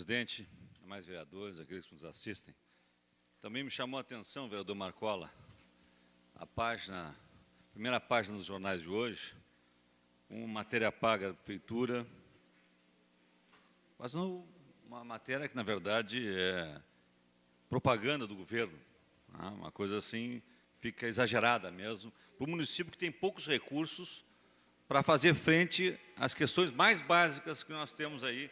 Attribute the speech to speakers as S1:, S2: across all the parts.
S1: Presidente, demais vereadores, aqueles que nos assistem. Também me chamou a atenção, vereador Marcola, a primeira página dos jornais de hoje, uma matéria paga da prefeitura, mas não uma matéria que, na verdade, é propaganda do governo. Uma coisa assim, fica exagerada mesmo, para um município que tem poucos recursos para fazer frente às questões mais básicas que nós temos aí,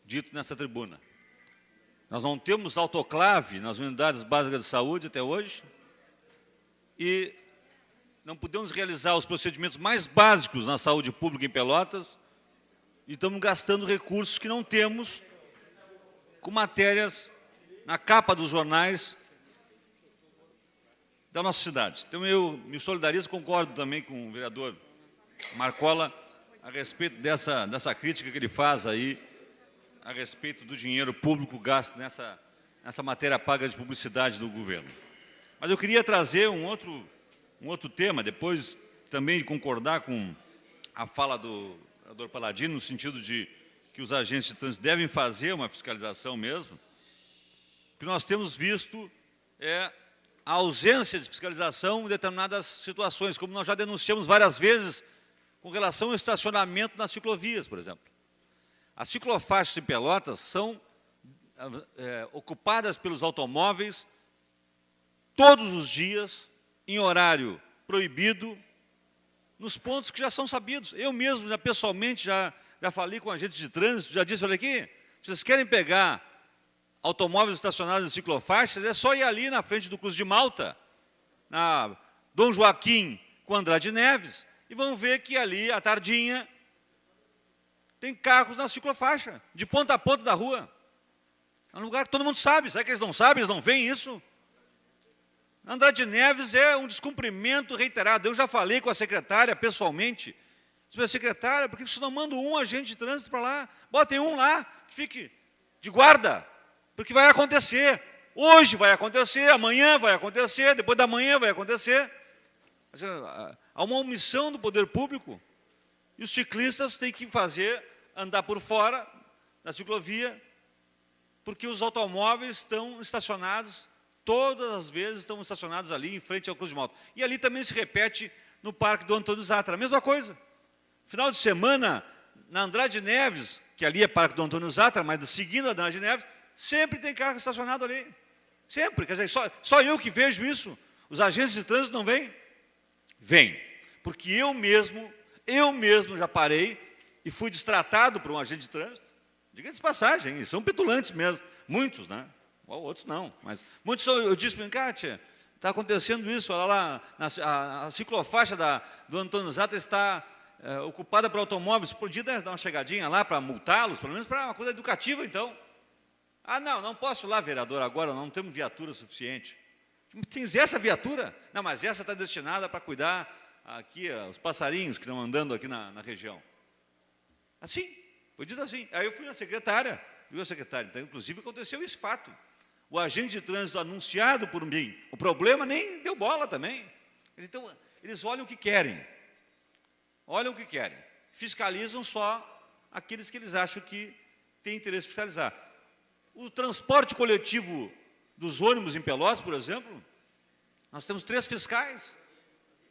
S1: dito nessa tribuna. Nós não temos autoclave nas unidades básicas de saúde até hoje e não podemos realizar os procedimentos mais básicos na saúde pública em Pelotas e estamos gastando recursos que não temos com matérias na capa dos jornais da nossa cidade. Então eu me solidarizo, concordo também com o vereador Marcola a respeito dessa crítica que ele faz aí a respeito do dinheiro público gasto nessa matéria paga de publicidade do governo. Mas eu queria trazer um outro tema, depois também de concordar com a fala do vereador Paladino, no sentido de que os agentes de trânsito devem fazer uma fiscalização mesmo. O que nós temos visto é a ausência de fiscalização em determinadas situações, como nós já denunciamos várias vezes com relação ao estacionamento nas ciclovias, por exemplo. As ciclofaixas em Pelotas são ocupadas pelos automóveis todos os dias, em horário proibido, nos pontos que já são sabidos. Eu mesmo, pessoalmente, já falei com agentes de trânsito, já disse, olha aqui, vocês querem pegar automóveis estacionados em ciclofaixas, é só ir ali na frente do Cruz de Malta, na Dom Joaquim com Andrade Neves, e vão ver que ali, à tardinha, tem carros na ciclofaixa, de ponta a ponta da rua. É um lugar que todo mundo sabe. Será que eles não sabem, eles não veem isso? Andrade Neves é um descumprimento reiterado. Eu já falei com a secretária pessoalmente. Disse, secretária, por que você não manda um agente de trânsito para lá? Botem um lá, que fique de guarda, porque vai acontecer. Hoje vai acontecer, amanhã vai acontecer, depois da manhã vai acontecer. Há uma omissão do poder público. E os ciclistas têm que andar por fora da ciclovia, porque os automóveis estão estacionados, todas as vezes estão estacionados ali em frente ao Cruz de Malta. E ali também se repete no Parque do Antônio Zatra, a mesma coisa. Final de semana, na Andrade Neves, que ali é Parque do Antônio Zatra, mas seguindo a Andrade Neves, sempre tem carro estacionado ali. Sempre, quer dizer, só eu que vejo isso. Os agentes de trânsito não vêm? Vêm, porque eu mesmo já parei e fui destratado por um agente de trânsito. Diga de passagem, são petulantes mesmo. Muitos, né? Outros não, mas muitos eu disse para Kátia, está acontecendo isso, olha lá, a ciclofaixa do Antônio Zatra está ocupada por automóveis, podia dar uma chegadinha lá para multá-los, pelo menos para uma coisa educativa, então. Ah, não posso ir lá, vereador, agora não temos viatura suficiente. Tens essa viatura? Não, mas essa está destinada para cuidar aqui, os passarinhos que estão andando aqui na região. Assim, foi dito assim. Aí eu fui na secretária, viu a secretária? Então, inclusive, aconteceu esse fato. O agente de trânsito anunciado por mim, o problema nem deu bola também. Então, eles olham o que querem. Olham o que querem. Fiscalizam só aqueles que eles acham que têm interesse em fiscalizar. O transporte coletivo dos ônibus em Pelotas, por exemplo, nós temos 3 fiscais.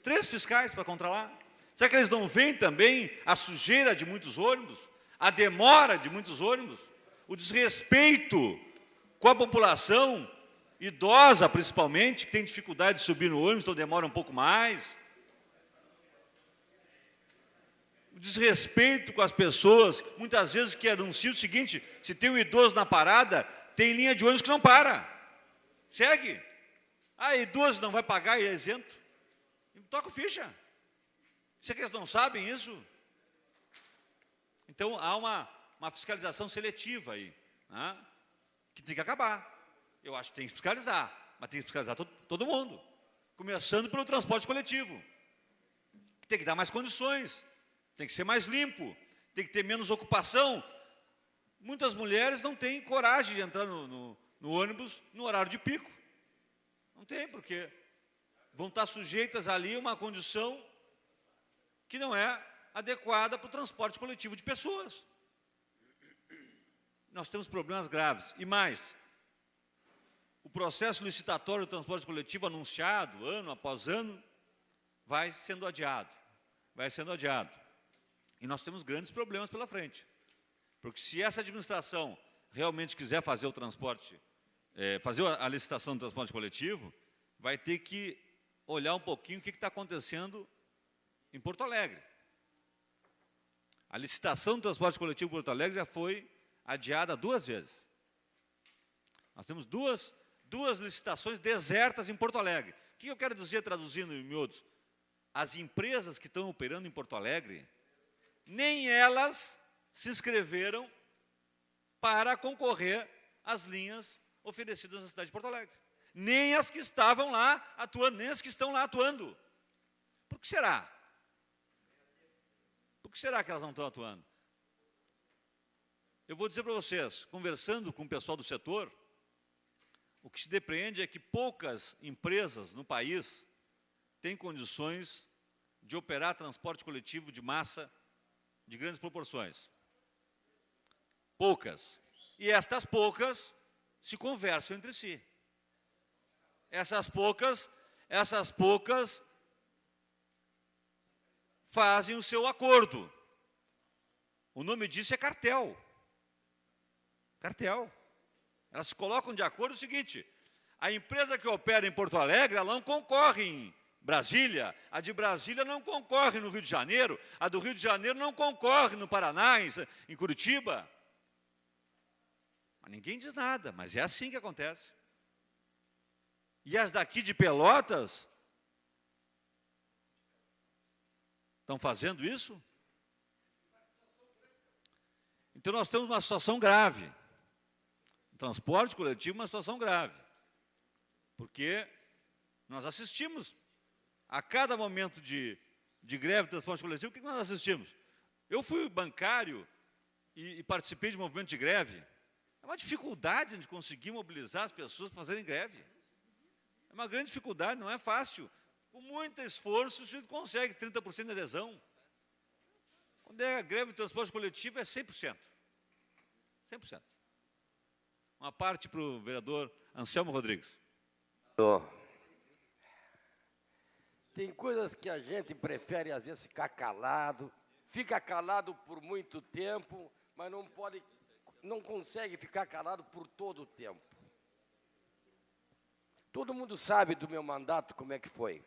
S1: 3 fiscais para controlar. Será que eles não veem também a sujeira de muitos ônibus? A demora de muitos ônibus? O desrespeito com a população, idosa principalmente, que tem dificuldade de subir no ônibus, então demora um pouco mais. O desrespeito com as pessoas, muitas vezes que anunciam o seguinte, se tem um idoso na parada, tem linha de ônibus que não para. Segue. Idoso não vai pagar e é isento. Toca ficha. Será que eles não sabem isso? Então, há uma fiscalização seletiva aí, né, que tem que acabar. Eu acho que tem que fiscalizar, mas tem que fiscalizar todo mundo, começando pelo transporte coletivo. Tem que dar mais condições, tem que ser mais limpo, tem que ter menos ocupação. Muitas mulheres não têm coragem de entrar no ônibus no horário de pico. Não tem, porque vão estar sujeitas ali a uma condição que não é adequada para o transporte coletivo de pessoas. nós temos problemas graves. E mais, o processo licitatório do transporte coletivo anunciado, ano após ano, vai sendo adiado. Vai sendo adiado. E nós temos grandes problemas pela frente. Porque se essa administração realmente quiser fazer o transporte, fazer a licitação do transporte coletivo, vai ter que olhar um pouquinho o que está acontecendo em Porto Alegre. A licitação do transporte coletivo em Porto Alegre já foi adiada 2 vezes. Nós temos duas licitações desertas em Porto Alegre. O que eu quero dizer, traduzindo em miúdos? As empresas que estão operando em Porto Alegre, nem elas se inscreveram para concorrer às linhas oferecidas na cidade de Porto Alegre. Nem as que estavam lá atuando, nem as que estão lá atuando. Por que será? Por que será que elas não estão atuando? Eu vou dizer para vocês, conversando com o pessoal do setor, o que se depreende é que poucas empresas no país têm condições de operar transporte coletivo de massa de grandes proporções. Poucas. E estas poucas se conversam entre si. Essas poucas fazem o seu acordo. O nome disso é cartel. Cartel. Elas se colocam de acordo o seguinte: a empresa que opera em Porto Alegre, ela não concorre em Brasília, a de Brasília não concorre no Rio de Janeiro, a do Rio de Janeiro não concorre no Paraná, em Curitiba. Mas ninguém diz nada, mas é assim que acontece. E as daqui de Pelotas estão fazendo isso? Então nós temos uma situação grave. O transporte coletivo é uma situação grave. Porque nós assistimos, a cada momento de greve do transporte coletivo, o que nós assistimos? Eu fui bancário e participei de movimento de greve. É uma dificuldade de conseguir mobilizar as pessoas para fazerem greve. É uma grande dificuldade, não é fácil. Com muito esforço, o sujeito consegue 30% de adesão. Quando é a greve do transporte coletivo, é 100%. 100%. Uma parte para o vereador Anselmo Rodrigues.
S2: Tem coisas que a gente prefere, às vezes, ficar calado. Fica calado por muito tempo, mas não consegue ficar calado por todo o tempo. Todo mundo sabe do meu mandato como é que foi.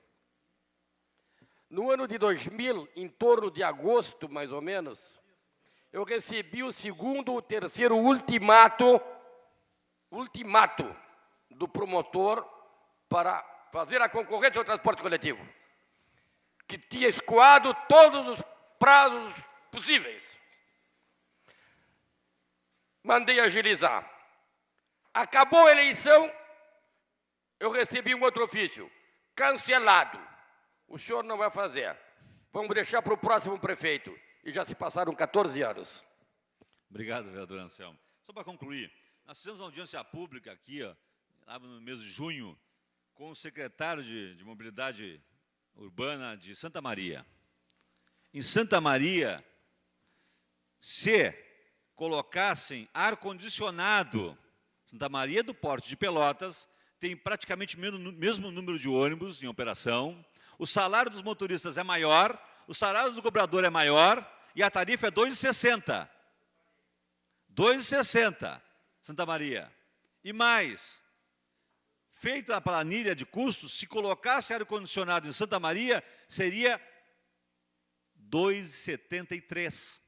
S2: No ano de 2000, em torno de agosto, mais ou menos, eu recebi o segundo ou terceiro ultimato do promotor para fazer a concorrência ao transporte coletivo, que tinha escoado todos os prazos possíveis. Mandei agilizar. Acabou a eleição, eu recebi um outro ofício, cancelado. O senhor não vai fazer. Vamos deixar para o próximo prefeito. E já se passaram 14 anos.
S1: Obrigado, vereador Anselmo. Só para concluir, nós fizemos uma audiência pública aqui, lá no mês de junho, com o secretário de Mobilidade Urbana de Santa Maria. Em Santa Maria, se colocassem ar-condicionado, Santa Maria do Porto de Pelotas tem praticamente o mesmo número de ônibus em operação, o salário dos motoristas é maior, o salário do cobrador é maior e a tarifa é R$ 2,60. R$ 2,60, Santa Maria. E mais, feita a planilha de custos, se colocasse ar-condicionado em Santa Maria, seria R$ 2,73.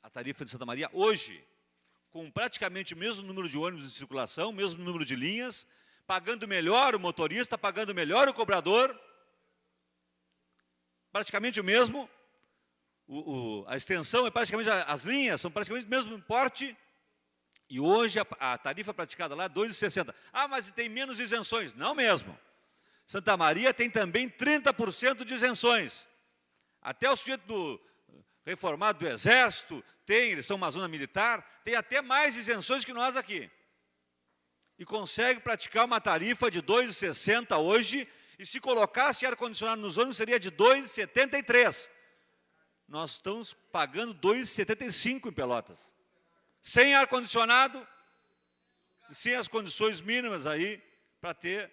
S1: A tarifa de Santa Maria hoje, com praticamente o mesmo número de ônibus em circulação, mesmo número de linhas, pagando melhor o motorista, pagando melhor o cobrador, praticamente o mesmo, a extensão é praticamente, as linhas são praticamente o mesmo porte, e hoje a tarifa praticada lá é R$ 2,60. Ah, mas tem menos isenções. Não mesmo. Santa Maria tem também 30% de isenções. Até o sujeito do reformado do Exército tem, eles são uma zona militar, tem até mais isenções que nós aqui. E consegue praticar uma tarifa de R$ 2,60 hoje, e se colocasse ar-condicionado nos ônibus, seria de R$ 2,73. Nós estamos pagando R$ 2,75 em Pelotas. sem ar-condicionado e sem as condições mínimas aí para ter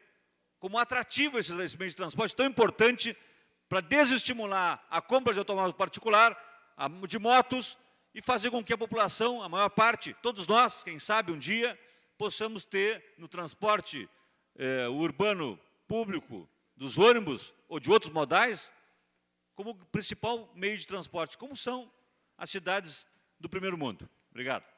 S1: como atrativo esse meio de transporte tão importante para desestimular a compra de automóvel particular, de motos, e fazer com que a população, a maior parte, todos nós, quem sabe um dia, possamos ter no transporte urbano público, dos ônibus ou de outros modais, como principal meio de transporte, como são as cidades do primeiro mundo. Obrigado.